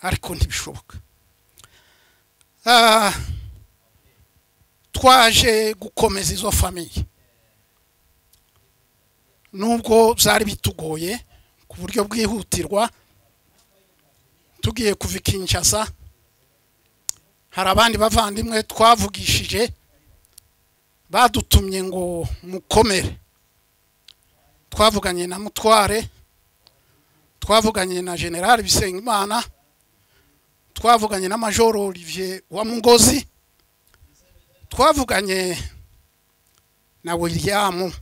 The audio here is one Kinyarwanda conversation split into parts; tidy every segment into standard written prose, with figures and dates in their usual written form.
ariko ntibishoboka. Twaje gukomeza izo famiye nubwo byari bitugoye ku buryo bwihutirwa. Tugiye kuva Kinshasa, hari abandi bavandimwe twavugishije badutumye ngo mukomere. Twavuganye na Mutware, twavuganye na General Bisengimana, twavuganye na Major Olivier wa Mungozi, twavuganye na William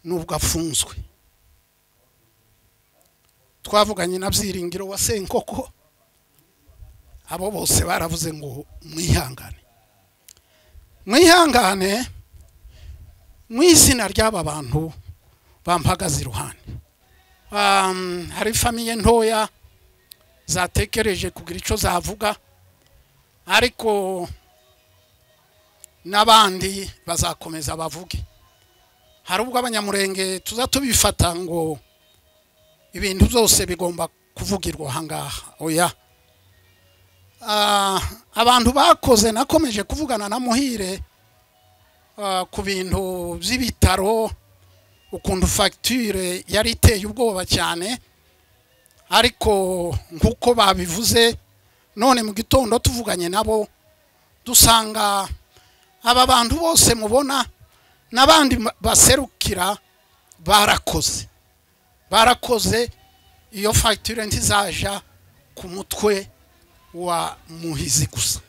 nubwo afunzwe, twavuganye na Byiringiro wa Senkoko. Abo bose baravuze ngo mwihangane mu izina ry'aba bantu bampagaze iruhande. Hari famiye ntoya zatekereje kugira ico zavuga, ariko n'abandi bazakomeza bavuge. Hari ubwo abanyamurenge tuza tubifata ngo ibintu byose bigomba kuvugirwa hangaha. Oya, abantu bakoze, nakomeje kuvugana na Muhire ku bintu by'ibitaro, ukuntu facture yari iteye ubwoba cyane, ariko nkuko babivuze none mu gitondo tuvuganye nabo dusanga aba bantu bose mubona n'abandi baserukira barakoze iyo facture ntizaja ku mutwe wa Muhizi gusa,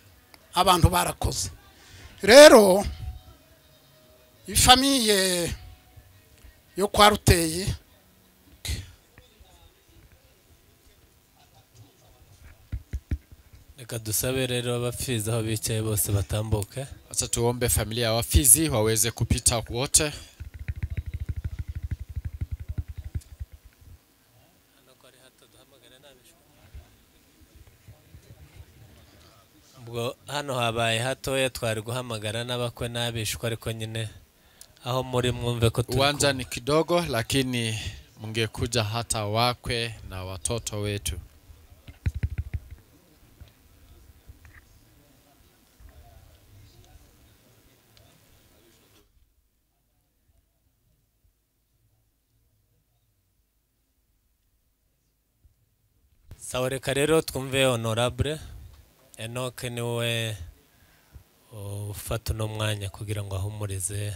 abantu barakoze. Rero ifamiye yo kwa Ruteye reka dusabe rero abafizi aho bicaye bose batambuke. Acha tuombe familia ya wafizi waweze kupita wote. Ubwo hano habaye hatoya twari guhamagara n'abakwe n'abishwa, ariko nyine aho muri mwumve ko uwanja ni kidogo, lakini mungekuja hata wakwe na watoto wetu. Sawa, reka rero twumve Honorable Enoch niwe ufata no mwanya kugira ngo ahumurize.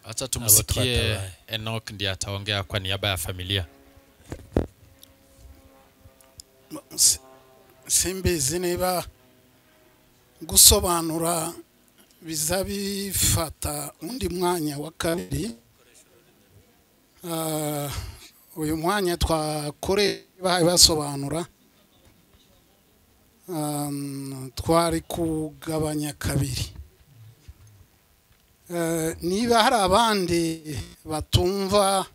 Acha tumsikie Enoch ndiye ataongea kwa niaba ya familia. Simbizi niba gusobanura bizabifata undi mwanya wa kabiri. Uyu mwanya twakore basobanura twari kugabanya kabiri. Niba hari abandi batumva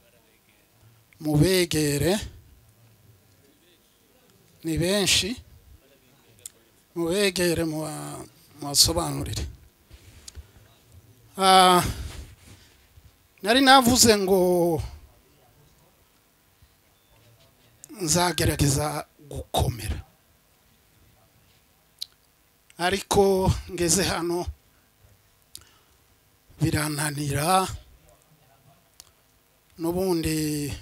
mubegere, ni benshi, mubegere mubasobanurire. Nari navuze ngo nzagerageza gukomera, ariko ngeze hano birananira. Nubundi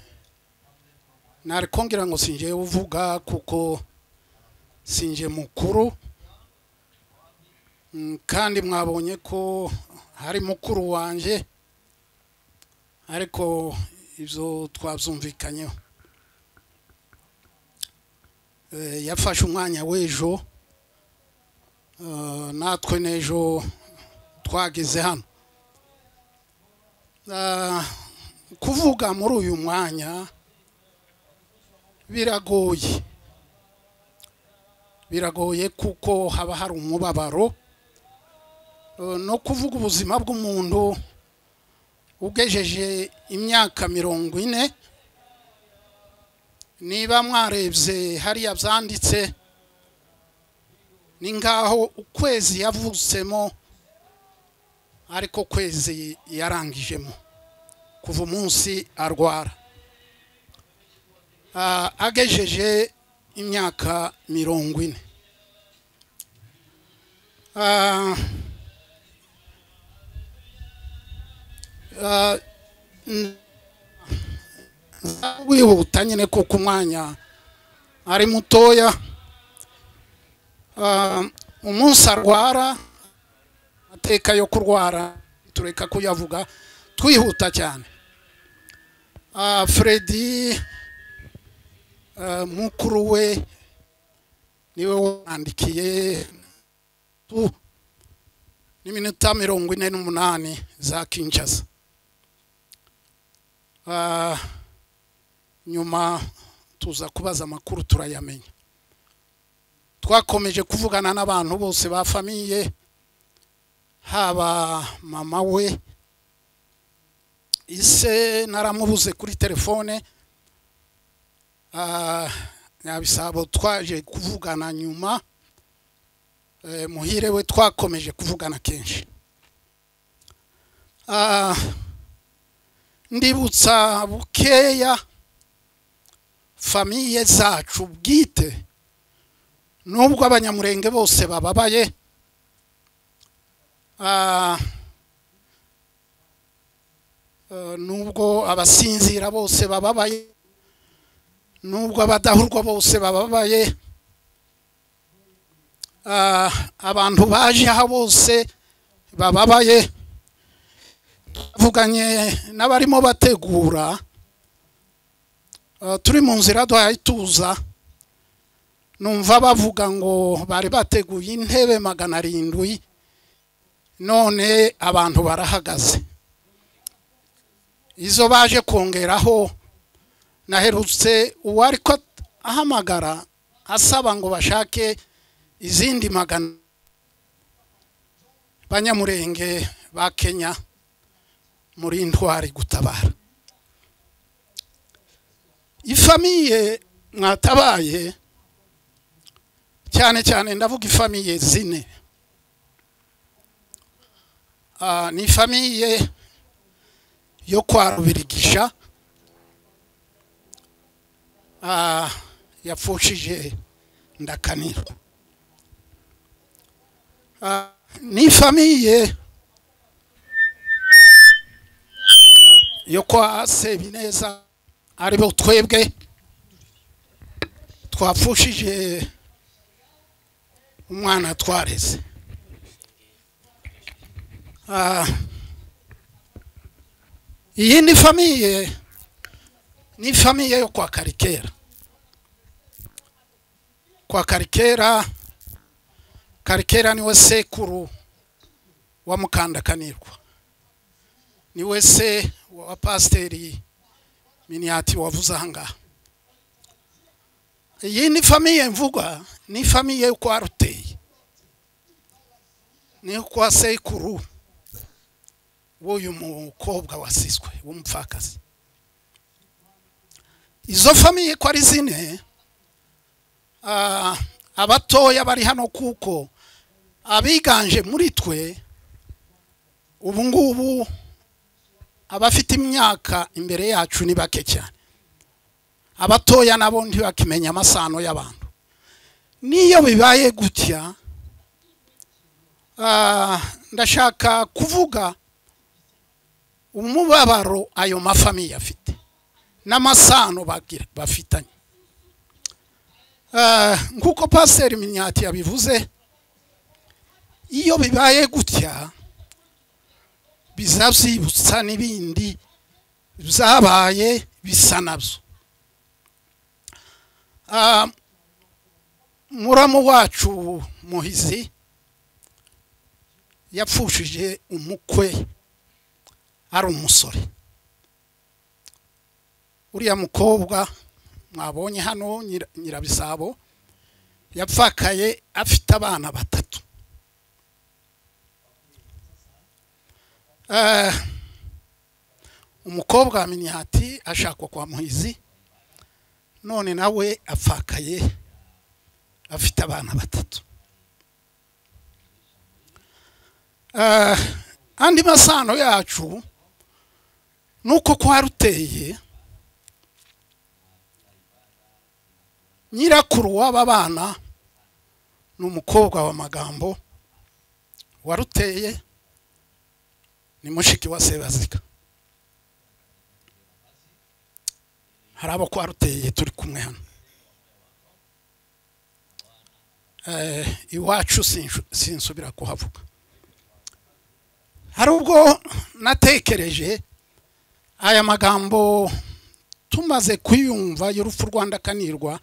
nari kongera ngo sinje uvuga kuko sinje mukuru, kandi mwabonye ko hari mukuru wanje, ariko ivyo twavyumvikanyeho. Yafashe umwanya w'ejo, natwe n'ejo twageze hano. Kuvuga muri uyu mwanya biragoye kuko haba hari umubabaro, no kuvuga ubuzima bw'umuntu ugejeje imyaka 40. Niba mwarebye hariya byanditse, ni ngaho ukwezi yavutsemo, ariko kwezi yarangijemo kuva umunsi arwara. Agejeje imyaka 40. Wihuta nyine kuko umwanya ari mutoya. Umunsi arwara, ateka yo kurwara tureka kuyavuga, twihuta cyane. Freddy mukuru we niwe wandikiye n'iminota 48 za Kinshasa. Nyuma tuza kubaza amakuru turayamenya. Twakomeje kuvugana n'abantu bose ba famiye, haba mama we, ise naramubuze kuri telefone. Nyabisabo twaje kuvugana nyuma, muhire we twakomeje kuvugana kenshi. Ndibutsa bukeya famiye zacu bwite, nubwo abanyamurenge bose bababaye. Nubwo abasinzira bose bababaye, nubwo abadahurwa bose bababaye, abantu baje aha bose bababaye. Vuganye n'abarimo bategura, turi mu nzira duhayituza, numva bavuga ngo bari bateguye intebe 700, none abantu barahagaze. Izo baje kongeraho, naherutse uwari ko ahamagara asaba ngo bashake izindi 100 banyamurenge ba Kenya muri Ntwari gutabara. Ifamiye mwatabaye cyane cyane, ndavuga ifamiye zine. Ni famiye yo kwa Rubirigisha, yapfushije Ndakaniro. Ni famiye yo kwa Sebineza, aribo twebwe twapfushije umwana twareze. Iyi ni famiye yo kwa Karikera. Kwa Karikera niwe sekuru wa Mukandakanirwa, niwe se wa Pasiteri Miniati wavuze ahangaha. Iyi ni famiye mvuga, ni famiye yo kwa Ruteye, ni kwa sekuru w'uyu mukobwa wasizwe w'umupfakazi. Izo famiye ko ari zine, abatoya bari hano kuko abiganje muri twe ubu ngubu abafite imyaka imbere yacu ni bake cyane. Abatoya nabo ntibakimenya amasano y'abantu. Niyo bibaye gutya, ndashaka kuvuga umubabaro ayo mafamiye afite n'amasano bafitanye. Nkuko Pasiteri Minyati yabivuze, iyo bibaye gutya bizabyibutsa n'ibindi byabaye bisa nabyo. Muramu wacu Muhizi yapfushije umukwe ari umusore. Uriya mukobwa mwabonye hano Nyirabisabo yapfakaye afite abana 3. Umukobwa wa Minyati ashakwa kwa Muhizi, none nawe apfakaye afite abana 3. Andi masano yacu nuko kwa Ruteye nyirakuru w'aba bana ni umukobwa wa Magambo waruteye, ni mushiki wa Sebazika. hari abo kwa ruteye turi kumwe hano. Iwacu sinsubira kuhavuga. Hari ubwo natekereje aya magambo tumaze kuyumva y'urupfu Rwanda Kanirwa,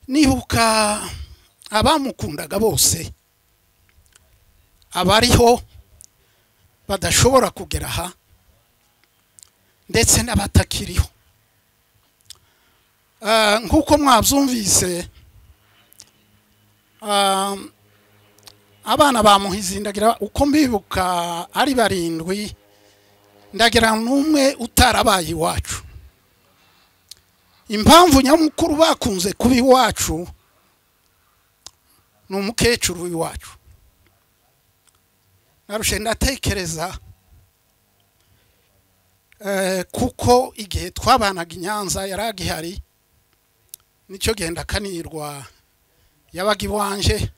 nibuka abamukundaga bose, abariho badashobora kugera aha ndetse n'abatakiriho. Nkuko mwabyumvise, abana bamuhizi ndagira uko mbibuka ari 7, ndagira n'umwe utarabaye iwacu. Impamvu nyamukuru bakunze kuba iwacu ni umukecuru w'iwacu. Narushe ndatekereza kuko igihe twabanaga Nyanza yaragihari, nicyo genda Kanirwa yabaga iwanje.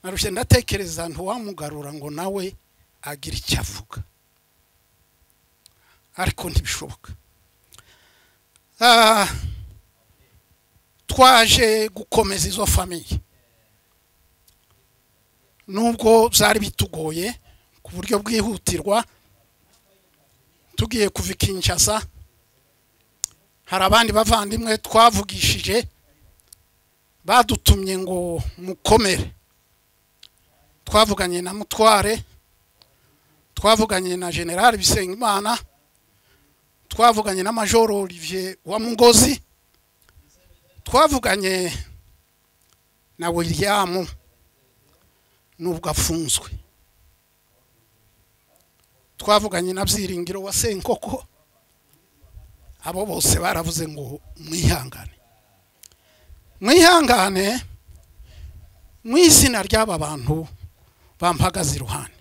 Narushe ndatekereza ntuwamugarura ngo nawe agira icyo avuga, ariko ntibishoboka. Twaje gukomeza izo famiye nubwo byari bitugoye ku buryo bwihutirwa. Tugiye kuva Kinshasa, hari abandi bavandimwe twavugishije badutumye ngo mukomere. Twavuganye na Mutware, twavuganye na General Bisengimana, twavuganye na Major Olivier wa Mungozi, twavuganye na William nubwo afunzwe, twavuganye na Byiringiro wa Senkoko. Abo bose baravuze ngo mwihangane mu izina ry'aba bantu bampagaze iruhande,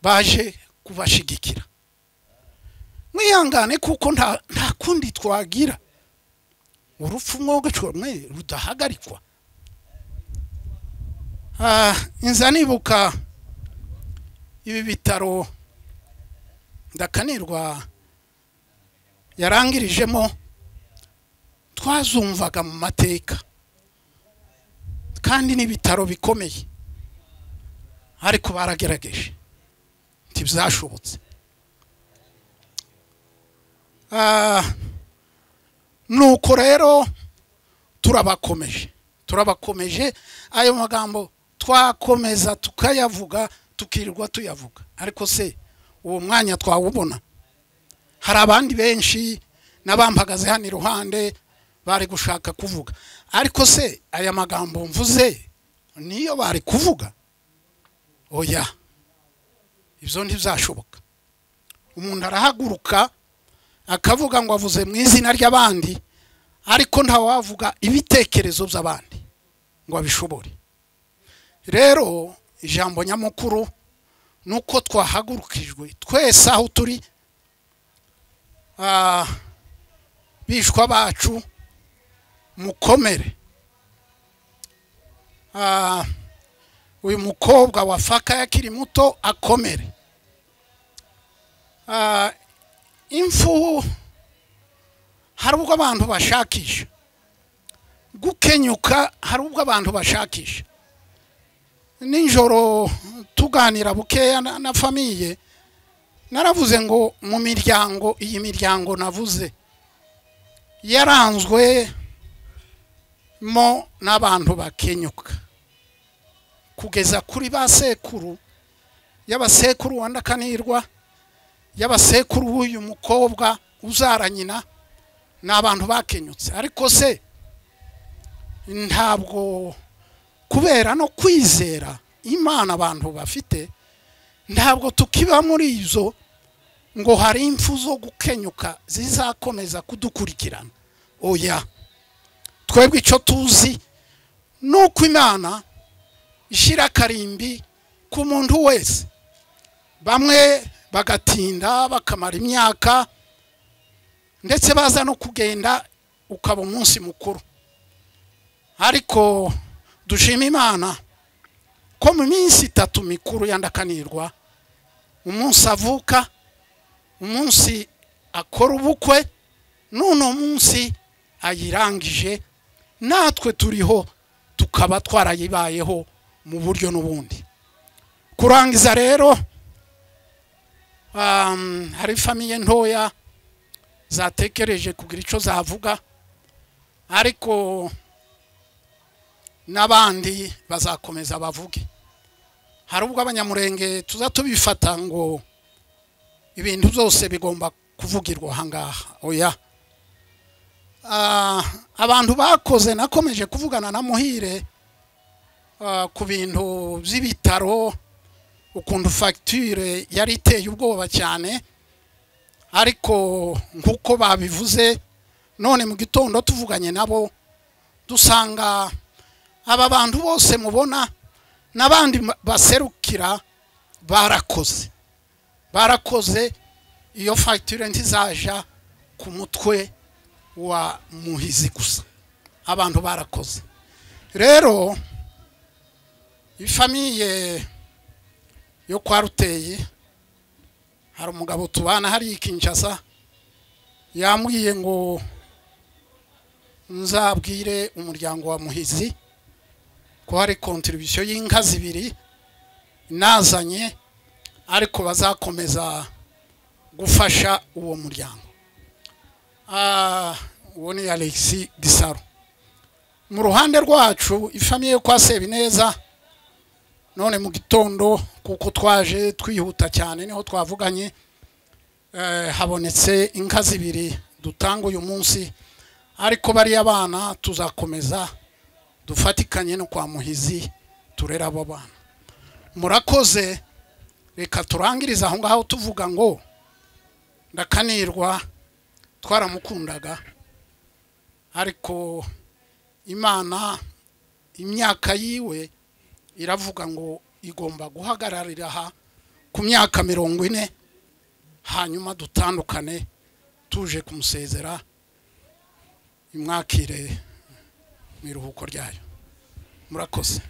baje kubashigikira. Mwihangane kuko nta kundi twagira, urupfu mwogacomwe rudahagarikwa. Inza nibuka ibi bitaro Ndakanirwa yarangirijemo, twazumvaga mu mateka kandi n'ibitaro bikomeye, ariko baragerageje ntibyashobotse. Nuko rero turabakomeje ayo magambo twakomeza tukayavuga, tukirirwa tuyavuga. Ariko se uwo mwanya twawubona? Hari abandi benshi nabampagaze hano iruhande bari gushaka kuvuga, ariko se aya magambo mvuze niyo bari kuvuga? Oya, ibyo ntibizashoboka. Umuntu arahaguruka akavuga ngo avuze mu izina ry'abandi, ariko ntawavuga ibitekerezo by'abandi ngo abishobore. Rero ijambo nyamukuru nuko twahagurukijwe twese aho turi, bishwa bacu mukomere. Uyu mukobwa wa Faka yakiri muto akomere. Imfu hari ubwo abantu bashakisha gukenyuka, hari ubwo abantu bashakisha. Ninjoro tuganira bukeya na famiye, naravuze ngo mu miryango, iyi miryango navuze yaranzwe mo n'abantu bakenyuka kugeza kuri basekuru, y'abasekuru wa Ndakanirwa, y'abasekuru w'uyu mukobwa uzara nyina, n'abantu bakenyutse. Ariko se ntabwo kubera no kwizera Imana abantu bafite, ntabwo tukiba muri izo ngo hari impfu zo gukenyuka zizakomeza kudukurikirana. Oya, twebwe icyo tuzi nuko Imana ishira karimbi ku muntu wese. Bamwe bagatinda bakamara imyaka, ndetse baza no kugenda ukaba umunsi mukuru. Ariko dushima Imana ko mu minsi 3 mikuru yandakanirwa, umunsi avuka, umunsi akora ubukwe, nuno munsi ayirangije, natwe turiho tukaba twarayibayeho mu buryo n'ubundi. Kurangiza rero hari famiye ntoya zatekereje kugira ico zavuga, ariko n'abandi bazakomeza bavuge. Hari ubwo abanyamurenge tuza tubifata ngo ibintu byose bigomba kuvugirwa hangaha. Oya, abantu bakoze, nakomeje kuvugana na Muhire ku bintu by'ibitaro, ukuntu facture yari iteye ubwoba cyane, ariko nkuko babivuze none mu gitondo tuvuganye nabo dusanga aba bantu bose mubona n'abandi baserukira barakoze iyo facture ntizaja ku mutwe wa Muhizi gusa, abantu barakoze. Rero ifamiye yo kwa Ruteye, hari umugabo tubana hari Kinshasa, yambwiye ngo nzabwire umuryango wa Muhizi ko hari contribution y'inka 2 nazanye, ariko bazakomeza gufasha uwo muryango. Uwo ni Alexis Gisaro. Mu ruhande rwacu ifamiye yo kwa Sebineza, none mu gitondo kuko twaje twihuta cyane niho twavuganye, habonetse inka 2 dutanga uyu munsi, ariko bari abana tuzakomeza dufatikanye no kwa Muhizi turera abo bana. Murakoze, reka turangiriza aho ngaho tuvuga ngo ndakanirwa twaramukundaga, ariko Imana imyaka yiwe iravuga ngo igomba guhagararira aha ku myaka 40, hanyuma dutandukane tuje kumusezera imwakire mu iruhuko ryayo. Murakoze.